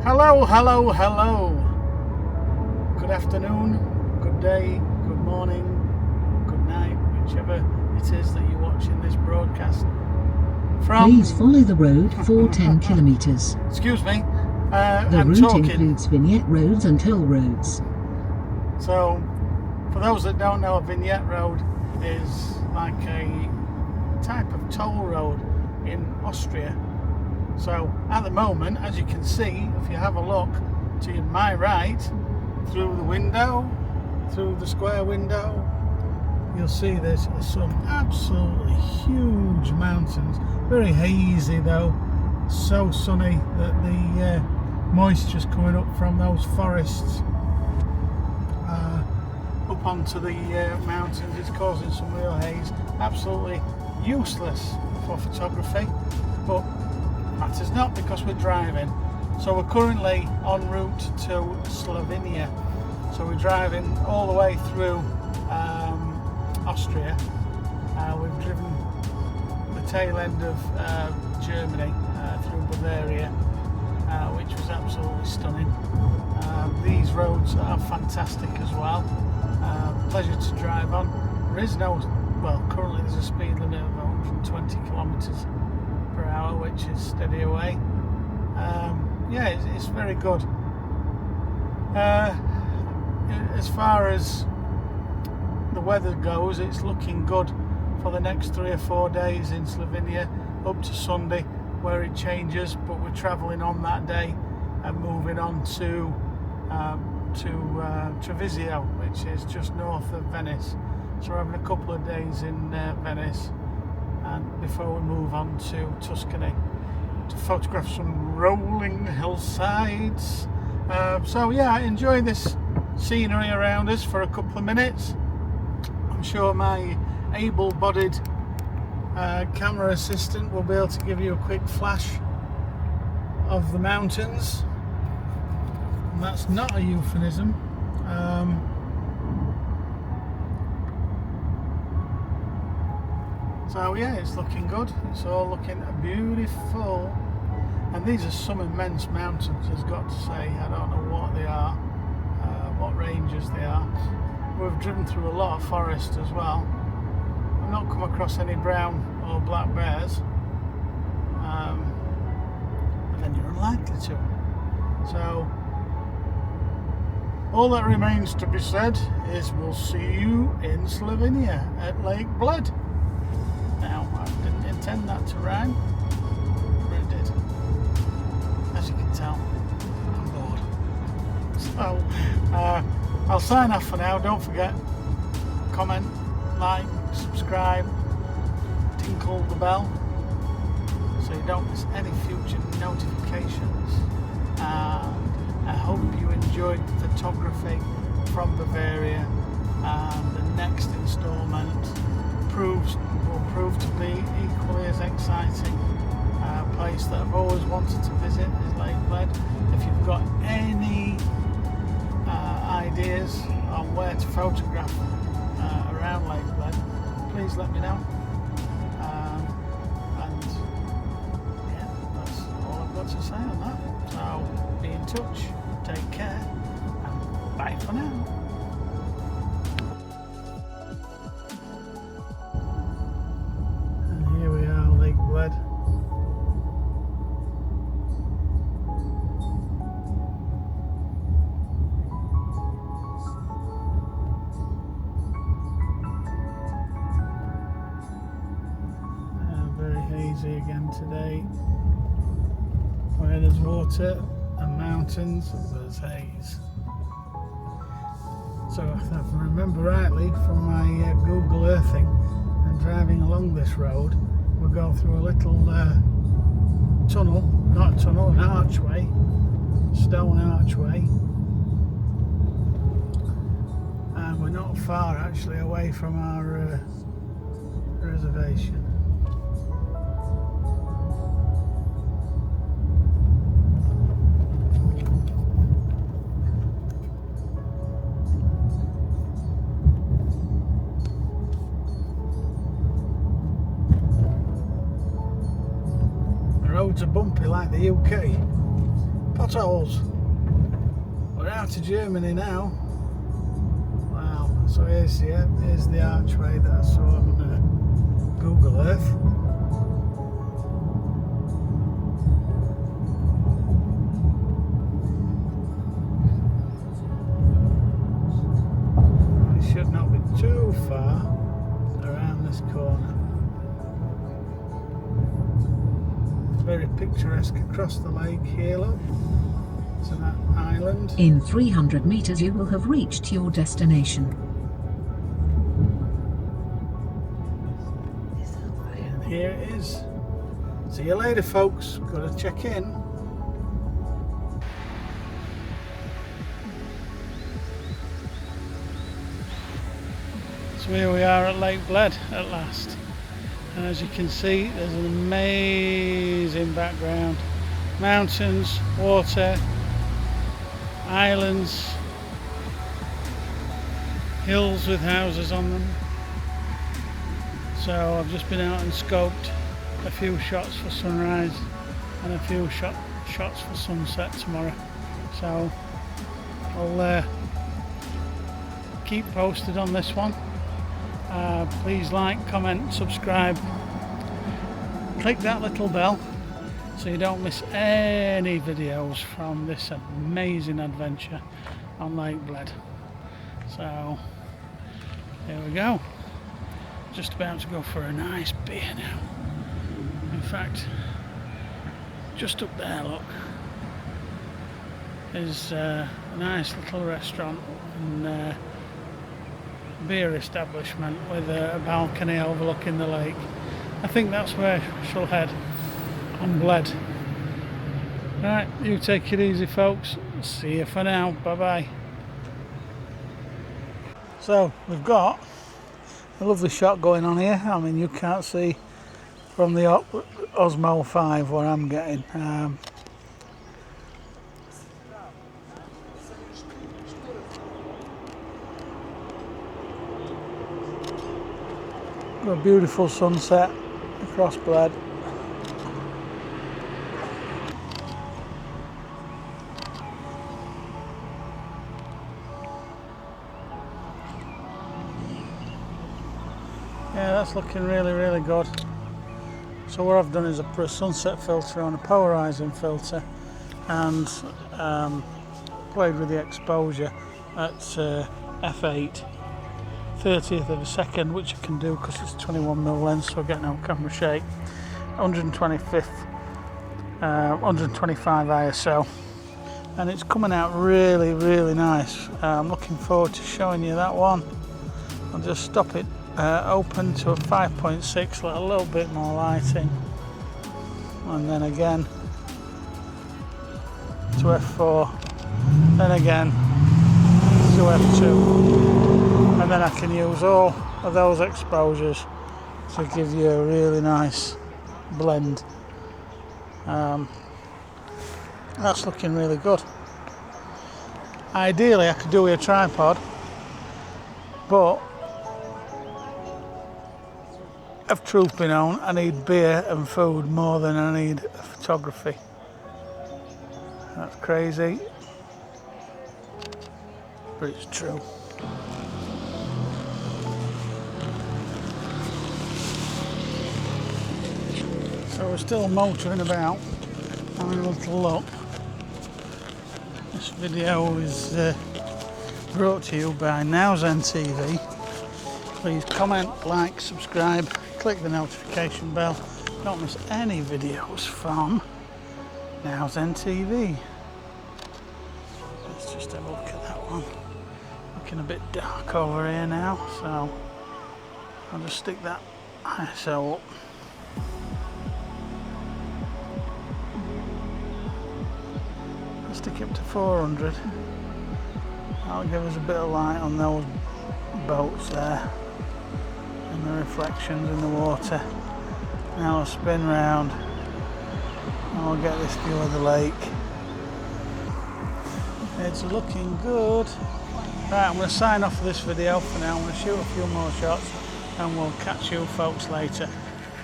Hello, hello, hello. Good afternoon, good day, good morning, good night, whichever it is that you're watching this broadcast from. Please follow the road for 10 kilometers. Excuse me, The I'm route talking. includes vignette roads and hill roads. So, for those that don't know, a vignette road is like a type of toll road in Austria. So, at the moment, as you can see, if you have a look to my right, through the window, through the square window, you'll see there's some absolutely huge mountains. Very hazy though, so sunny that the moisture's coming up from those forests up onto the mountains. It's causing some real haze. Absolutely useless for photography, but matters not because we're driving. So we're currently en route to Slovenia. So we're driving all the way through Austria. We've driven the tail end of Germany through Bavaria, which was absolutely stunning. These roads are fantastic as well. Pleasure to drive on. There is no, well, currently there's a speed limit of 120 kilometers per hour, which is steady away. Yeah, it's very good. As far as the weather goes, it's looking good for the next 3 or 4 days in Slovenia, up to Sunday, where it changes. But we're travelling on that day and moving on to Treviso, which is just north of Venice. So we're having a couple of days in Venice, and before we move on to Tuscany to photograph some rolling hillsides. So yeah, enjoy this scenery around us for a couple of minutes. I'm sure my able-bodied camera assistant will be able to give you a quick flash of the mountains, and that's not a euphemism. So yeah, it's looking good. It's all looking beautiful. And these are some immense mountains, I've got to say. I don't know what they are, what ranges they are. We've driven through a lot of forest as well. I've not come across any brown or black bears, but then you're unlikely to. So all that remains to be said is we'll see you in Slovenia at Lake Bled. Now, I didn't intend that to rhyme, but it did. As you can tell, I'm bored. So, I'll sign off for now. Don't forget, comment, like, subscribe, tinkle the bell so you don't miss any future notifications. And I hope you enjoyed the photography from Bavaria, and the next instalment will prove to be equally as exciting. Place that I've always wanted to visit is Lake Bled. If you've got any ideas on where to photograph around Lake Bled, please let me know. And yeah, that's all I've got to say on that. So be in touch, take care, and bye for now. And here we are, Lake Bled. Hazy again today, where there's water and mountains, there's haze. So if I remember rightly from my Google Earthing and driving along this road, we'll go through a little tunnel, not a tunnel, an archway, stone archway, and we're not far actually away from our reservation. Roads are bumpy like the UK. potholes. We're out of Germany now. Wow, so here's the archway that I saw on Google Earth. It should not be too far around this corner. Very picturesque across the lake here, look. It's an island. In 300 meters you will have reached your destination. And here it is. See you later, folks. Got to check in. So here we are at Lake Bled at last. And as you can see, there's an amazing background. Mountains, water, islands, hills with houses on them. So I've just been out and scoped a few shots for sunrise and a few shots for sunset tomorrow. So I'll keep posted on this one. Please like, comment, subscribe, click that little bell so you don't miss any videos from this amazing adventure on Lake Bled. So here we go, just about to go for a nice beer now. In fact, just up there, look, is a nice little restaurant and beer establishment with a balcony overlooking the lake. I think that's where I shall head on Bled. Right, you take it easy, folks. See you for now. Bye bye. So we've got a lovely shot going on here. I mean, you can't see from the Osmo 5 what I'm getting. Got a beautiful sunset across Bled. Yeah, that's looking really good. So what I've done is I put a sunset filter on, a polarizing filter, and played with the exposure at f8. 30th of a second, which I can do because it's 21mm lens, so I get no camera shake. 125 ISO, and it's coming out really nice. I'm looking forward to showing you that one. I'll just stop it open to a 5.6, let a little bit more lighting, and then again to f4, then again to f2. And then I can use all of those exposures to give you a really nice blend. That's looking really good. Ideally I could do with a tripod, but of truth be known, I need beer and food more than I need photography. That's crazy, but it's true. So we're still motoring about, having a little look. This video is brought to you by Nowzen TV. Please comment, like, subscribe, click the notification bell. Don't miss any videos from Nowzen TV. Let's just have a look at that one. Looking a bit dark over here now, so I'll just stick that ISO up. Stick it up to 400. That'll give us a bit of light on those boats there and the reflections in the water. Now I'll spin round and I'll get this view of the lake. It's looking good. Right, I'm going to sign off this video for now. I'm going to shoot a few more shots and we'll catch you folks later.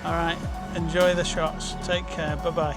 Alright, enjoy the shots. Take care. Bye bye.